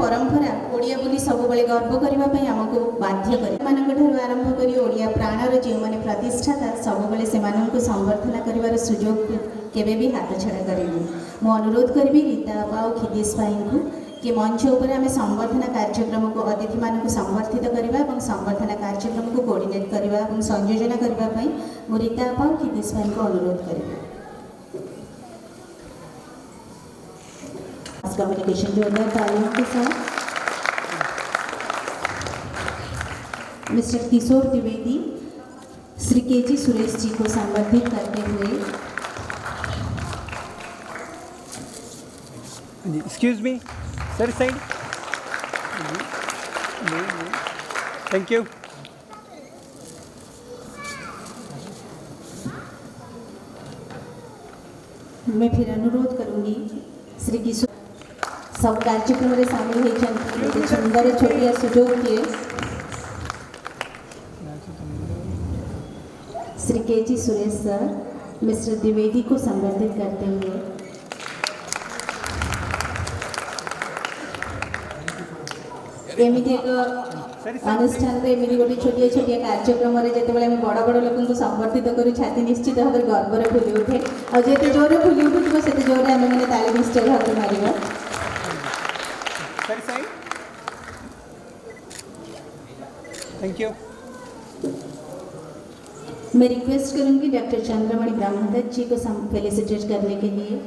परंपरा ओडिया बोली सब बेले गर्व करने आमको बाध्य कर आरंभ कर ओडिया प्राणर जो मैंने प्रतिष्ठाता सब बेले से संवर्धना कर सुजोग केवे भी हाथ छड़ा करेंगे। मु अनुरोध करी रीता और खिदेश भाई को कि मंच उपर आम संवर्धना कार्यक्रम को अतिथि मानक संवर्धित करवा और संवर्धना कार्यक्रम को कोऑर्डिनेट करवा और संयोजना करने मु रीता और खिदेश भाई को अनुरोध करी। कम्युनिकेशन जोड़कर तालियों के साथ मिस्टर किशोर द्विवेदी श्री केजी सुरेश जी को संबोधित करते हुए। Excuse me sir, side. Thank you. मैं फिर अनुरोध करूंगी श्री किशोर सब कार्यक्रम में सामिल होती सुंदर छोटिया सुजोग दिए Shri KG Suresh sir mister Dwivedi को संबोधित करते हुए। एमती एक अनुष्ठान एमती गोटे छोटिया छोटिया कार्यक्रम जिते बड़ बड़ लोक संबर्धित करूँ छाती निश्चित भाव में गर्वर फुली उठे और जिते जोर फुली उठुव से जोर आम मैंने ताली निश्चय भाव में मार। Thank you. मैं रिक्वेस्ट करूंगी डॉक्टर चंद्रमणि ब्रह्मदत्त जी को फेलिसिटेट करने के लिए,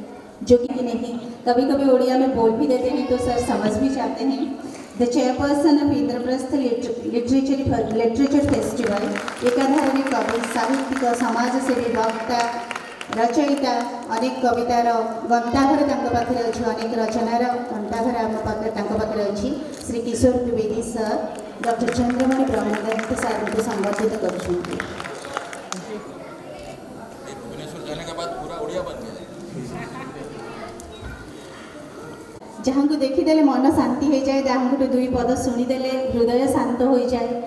जो कि नहीं कभी कभी ओडिया में बोल भी देते हैं तो सर समझ भी जाते हैं। The chairperson of Indraprastha literature festival एकाधारे कवि साहित्यिक समाजसेवी वक्ता रचयिता अनेक कवितार गंताघर पाखे अच्छी अनेक रचनार गंताघर आम पाखे अच्छी Shri Kishore Dwivedi sir doctor Chandramani Brahmadatt sir को संबोधित कर जहाँ को देखीदे मन शांति हो जाए, जहाँ को दुई पद शुणीदे हृदय शांत हो जाए।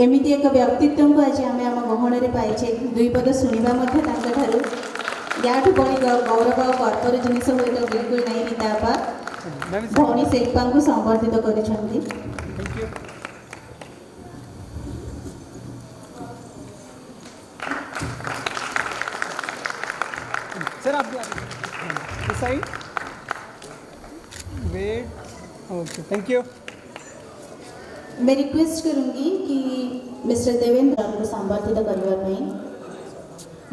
एमती एक व्यक्तित्व को आज आम आम गहन में पाइचे दुई पद शुणा या बड़ी गौरव और गर्वर जिनस हुए तो बिल्कुल नहीं रीता भौणी शिल्पा को संबर्धित कर। सर आप side wait. Okay, thank you. मैं रिक्वेस्ट करूंगी कि मिस्टर देवेंद्र को संबर्धित करने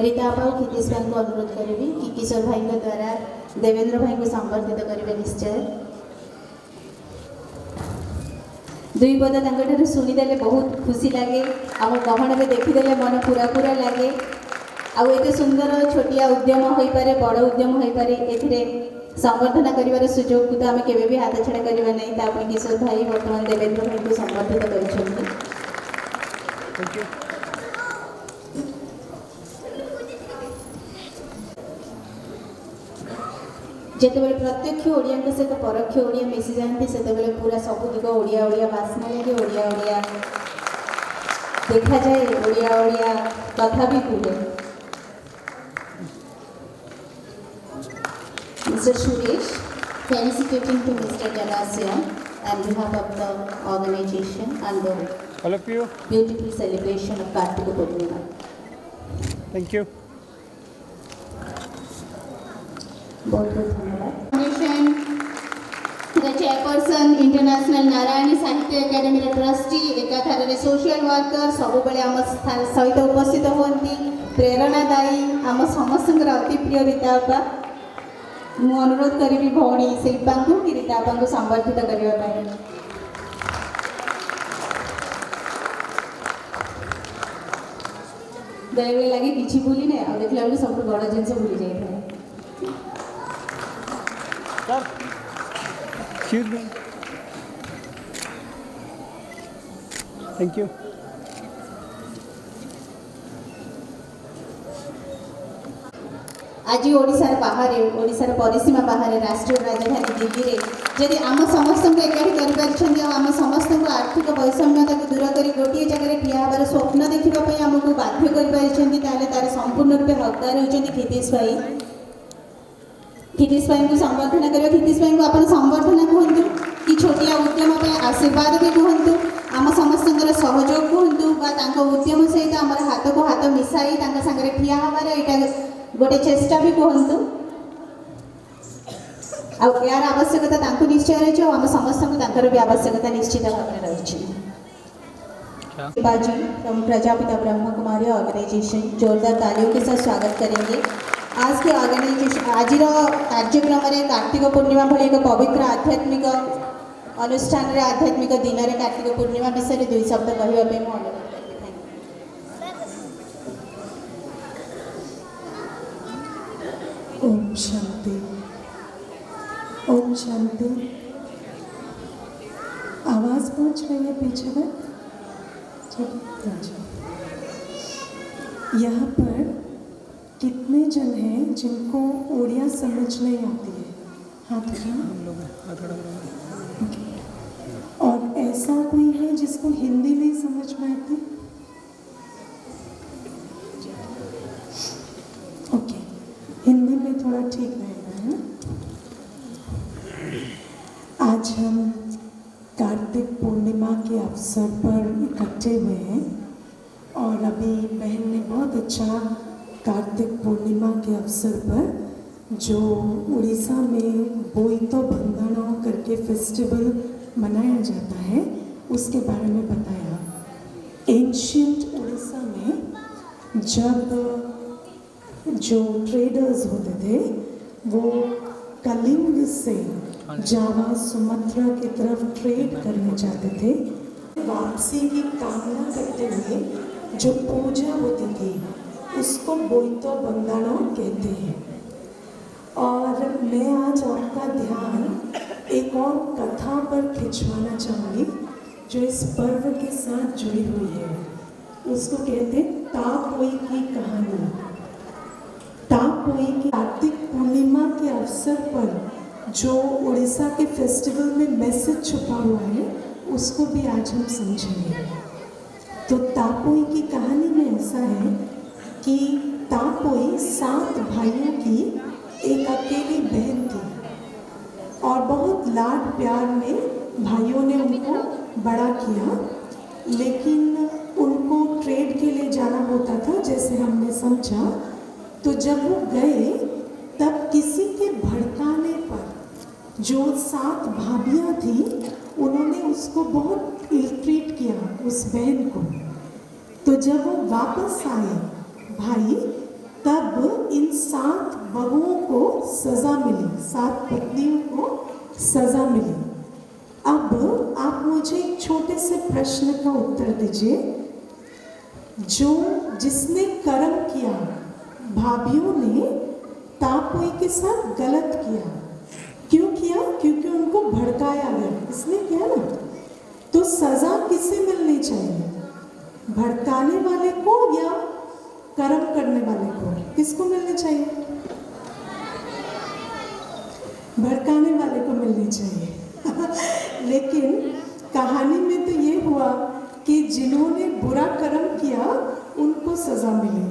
रीता और खितेश भाई को अनुरोध करी कि किशोर भाई द्वारा देवेंद्र भाई को संबर्धित करेंगे निश्चय। दुई पद शुणीदे बहुत खुशी लगे, आम गहन में देखीदे मन पूरा पूरा लगे। आउ एते सुंदर छोटिया उद्यम हो पारे, बड़ उद्यम हो पारे, एथिरे संवर्धना करिवार सुजोग को तो आम केवे भी हाथ छड़ा करवा नहीं। तापर किशोर भाई वर्तमान देवेंद्र भाई को संबर्धित कर। जिते प्रत्यक्ष ओडिया सहित परोक्ष ओडिया मिसी जाती से पूरा सब दिग ओडिया ओडिया बास्ना लगे, ओडिया ओडिया देखा जाए, ओडिया ओडिया कथा भी कहे। Mr. Suresh, felicitating to Mr. Jalasya on behalf of the organization and the all of you beautiful celebration of Kartika Purnima. Thank you. बहुत बहुत धन्यवाद। The chairperson International Narayani साहित्य एकेडमी ट्रस्टी एकाधारे सोशल वर्कर सब बेले आम सहित उपस्थित होती प्रेरणादायी आम समस्त अति प्रिय रीता बा। मु अनुरोध करी भौणी शिल्पा को कि रीता को संबर्धित करने। बेले बेले लगे किसी भूली ना और देखला बेले सब बड़ जिनस भूली जाए। Excuse me. Thank you. आज ओडिशार बाहर ओडिशार परिसीमा बाहर राष्ट्रीय राजधानी दिल्ली रे जदि आम समस्त को एकाठी कर आम समस्त को आर्थिक वैषम्यता को दूर कर गोटे जगह ठिया हबार स्वप्न देखा आमको बाध्य कर संपूर्ण रूपे हकदार होती खितेश भाई। क्षितिज को संवर्धन करिया क्षितिज को आपण संवर्धन कहतु कि छोटिया उद्यम आशीर्वाद भी कहतु आम समस्त सहयोग कहतु उद्यम सहित आम हाथ को हाथ मिसाई सागर ठिया हबार यहाँ गोटे चेष्टा भी कहतु यार आवश्यकता निश्चय रही आम समस्त भी आवश्यकता निश्चित भाव में रही। बाजी फ्रॉम प्रजापिता ब्रह्म कुमारी ऑर्गेनाइजेशन जोरदार तालियों के साथ स्वागत करेंगे। आज के ऑर्गेनाइजेशन आज कार्यक्रम में कार्तिक पूर्णिमा भली एक पवित्र आध्यात्मिक अनुष्ठान रे आध्यात्मिक दिन में कार्तिक पूर्णिमा विषय में 2 शब्द कहवाई मुझे अनुरोध ओम शांति, ओम शांति। आवाज पहुंच रही है पीछे में? यहाँ पर कितने जन हैं जिनको उड़िया समझ नहीं आती है? हाथ उठाओ। और ऐसा कोई है जिसको हिंदी नहीं समझ में आती? ओके, हिंदी में थोड़ा ठीक रहेगा, है ना? आज हम कार्तिक पूर्णिमा के अवसर पर इकट्ठे हुए हैं और अभी बहन ने बहुत अच्छा कार्तिक पूर्णिमा के अवसर पर जो उड़ीसा में बोईतो बंधना करके फेस्टिवल मनाया जाता है उसके बारे में बताया। एंशियंट उड़ीसा में जब जो ट्रेडर्स होते थे वो कलिंग से जावा सुमत्रा की तरफ ट्रेड करने जाते थे, वापसी की कामना करते हुए जो पूजा होती थी उसको बोईतो बंधना कहते हैं। और मैं आज आपका ध्यान एक और कथा पर खिंचवाना चाहूँगी जो इस पर्व के साथ जुड़ी हुई है। उसको कहते हैं तापोई की कहानी। तापोई की कार्तिक पूर्णिमा के अवसर पर जो उड़ीसा के फेस्टिवल में मैसेज छुपा हुआ है उसको भी आज हम समझेंगे। तो तापोई की कहानी में ऐसा है कि तापोई 7 भाइयों की एक अकेली बहन थी और बहुत लाड प्यार में भाइयों ने उनको बड़ा किया, लेकिन उनको ट्रेड के लिए जाना होता था जैसे हमने समझा। तो जब वो गए तब किसी के भड़काने पर जो 7 भाभियाँ थी उन्होंने उसको बहुत इल ट्रीट किया, उस बहन को। तो जब वो वापस आए भाई तब इन 7 बहुओं को सज़ा मिली, 7 पत्नियों को सज़ा मिली। अब आप मुझे एक छोटे से प्रश्न का उत्तर दीजिए। जो जिसने कर्म किया, भाभियों ने तापोई के साथ गलत किया। क्यों किया? क्योंकि उनको भड़काया गया, इसलिए किया ना। तो सज़ा किसे मिलनी चाहिए? भड़काने वाले को या कर्म करने वाले को? किसको मिलनी चाहिए? भड़काने वाले को मिलनी चाहिए। लेकिन कहानी में तो ये हुआ कि जिन्होंने बुरा कर्म किया उनको सज़ा मिली।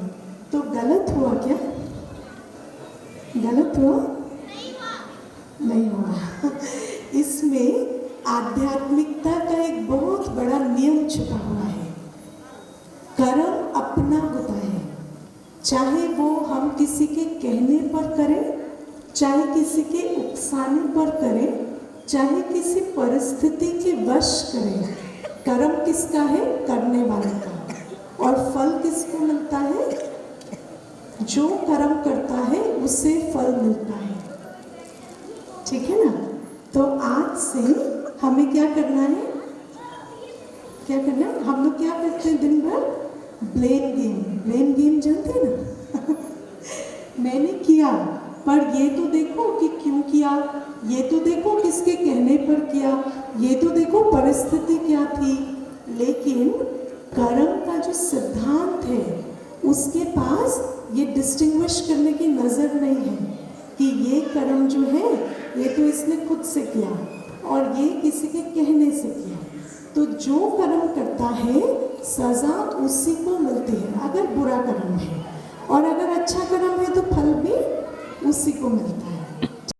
तो गलत हुआ क्या? गलत हुआ? नहीं हुआ। इसमें आध्यात्मिकता का एक बहुत बड़ा नियम छुपा हुआ है। कर्म अपना होता है, चाहे वो हम किसी के कहने पर करें, चाहे किसी के उकसाने पर करें, चाहे किसी परिस्थिति के वश करें। कर्म किसका है? करने वाले का। और फल किसको मिलता है? जो कर्म करता है उसे फल मिलता है। ठीक है ना? तो आज से हमें क्या करना है? क्या करना है? हम लोग क्या करते हैं दिन भर? Blame game. ब्लेम गेम जानते हैं ना? मैंने किया, पर ये तो देखो कि क्यों किया, ये तो देखो किसके कहने पर किया, ये तो देखो परिस्थिति क्या थी। लेकिन कर्म का जो सिद्धांत है उसके पास ये डिस्टिंग्विश करने की नज़र नहीं है कि ये कर्म जो है ये तो इसने खुद से किया और ये किसी के कहने से किया। तो जो कर्म करता है सज़ा उसी को मिलती है अगर बुरा कर्म है, और अगर अच्छा कर्म है तो फल भी उसी को मिलता है।